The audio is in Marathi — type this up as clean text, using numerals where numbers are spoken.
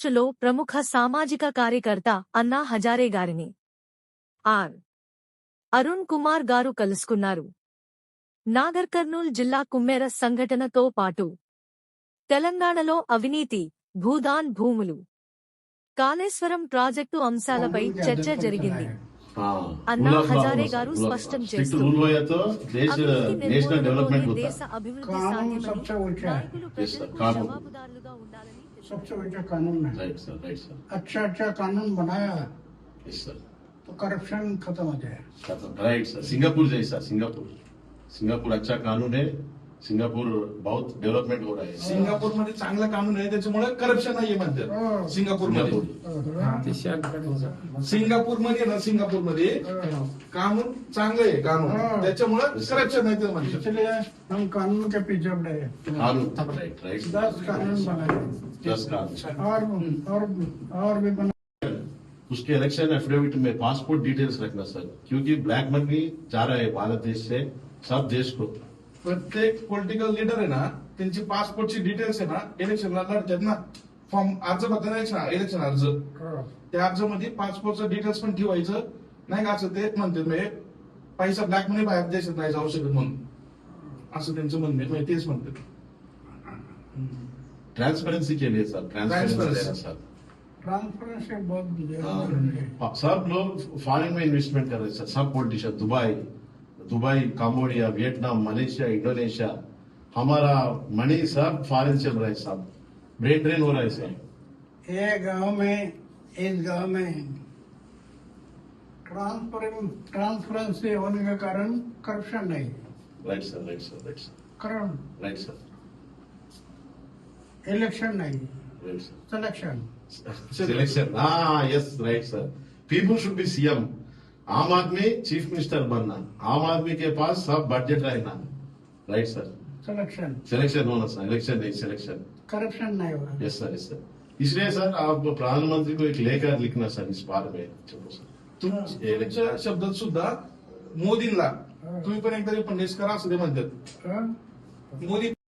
మహారాష్ట్రలో ప్రముఖ సామాజిక కార్యకర్త అన్నా హజారే గారిని ఆర్. అరుణ్ కుమార్ గారు కలుసుకున్నారు. నాగర్ కర్నూల్ జిల్లా కుమ్మెర సంఘటనతో పాటు తెలంగాణలో అవినీతి, భూదాన్ భూములు, కాళేశ్వరం ప్రాజెక్టు అంశాలపై చర్చ జరిగింది. అన్నా హజారే గారు స్పష్టం చేస్తూ దేశ అభివృద్ధి సాధ్యమని నాయకులు ప్రజలకు జవాబుదారులుగా ఉండాలని सबसे ऊंचा कानून है। Right sir, right sir. अच्छा कानून बनाया यस सर, तो करप्शन खत्म हो जाए। Right sir. सिंगापुर जैसा, सिंगापुर अच्छा कानून है। सिंगापुर बहुत डेव्हलपमेंट हो रहा है। सिंगापूर मध्ये चांगलं कानून आहे, त्याच्यामुळे करप्शन नाहीये म्हणतात सिंगापूर मध्ये। सिंगापूर मध्ये कानून चांगलं आहे, कानून त्याच्यामुळे करप्शन नाही ते म्हणतात। इसलिए हम कानून के पीछे पड़े हैं। कानून, राइट राइट। 10 कानून बनाए 10 कानून और भी बना। उसके इलेक्शन एफिडेविट में पासपोर्ट डिटेल्स रखना सर, क्योंकि ब्लॅक मनी जा रहा है भारत देश से सब देश को। प्रत्येक पॉलिटिकल लीडर आहे ना, त्यांची पासपोर्टची डिटेल्स आहे ना, इलेक्शनला लढतात ना, फॉर्म अर्ज भरताना इलेक्शन अर्ज, त्या अर्जामध्ये पासपोर्टचं डिटेल्स पण ठेवायचं नाही का, असं ते म्हणते मी पैसा ब्लॅक मनी बाहेर देशात नाही जाऊ शकत म्हणून, असं त्यांचं म्हणणं आहे। तेच म्हणते ट्रांसपेरेंसी के लिए सर, ट्रांसपेरेंसी सर। ट्रांसपेरेंसी बहुत सब लोग फॉरेन में इन्वेस्टमेंट कर रहे हैं सर, सब politician, Dubai, Cambodia, Vietnam, Malaysia, Indonesia, हमारा मनी सब फॉरेन चल रहा है, सब ब्रेन ड्रेन हो रहा है सर। ये गांव में, इस गांव में ट्रांसपेरेंसी होने के कारण करप्शन नहीं। Right sir, right sir, right sir, right sir. Election नहीं, राइट सर, सिलेक्शन। हाँ yes, right sir. People should be CM. आम आदमी चीफ मिनिस्टर बनना, आम आदमी के पास सब बजट रहना। Right sir. सिलेक्शन होना सर, इलेक्शन नहीं, सिलेक्शन। करप्शन नहीं होगा। Yes sir, yes sir. इसलिए सर आप प्रधानमंत्री को एक लेकर लिखना सर इस बारे में। चलो सर, तुमच्या शब्दात सुद्धा मोदींना तुम्ही पण एकदा रिकमेंड करा असं ते म्हणतात। मोदी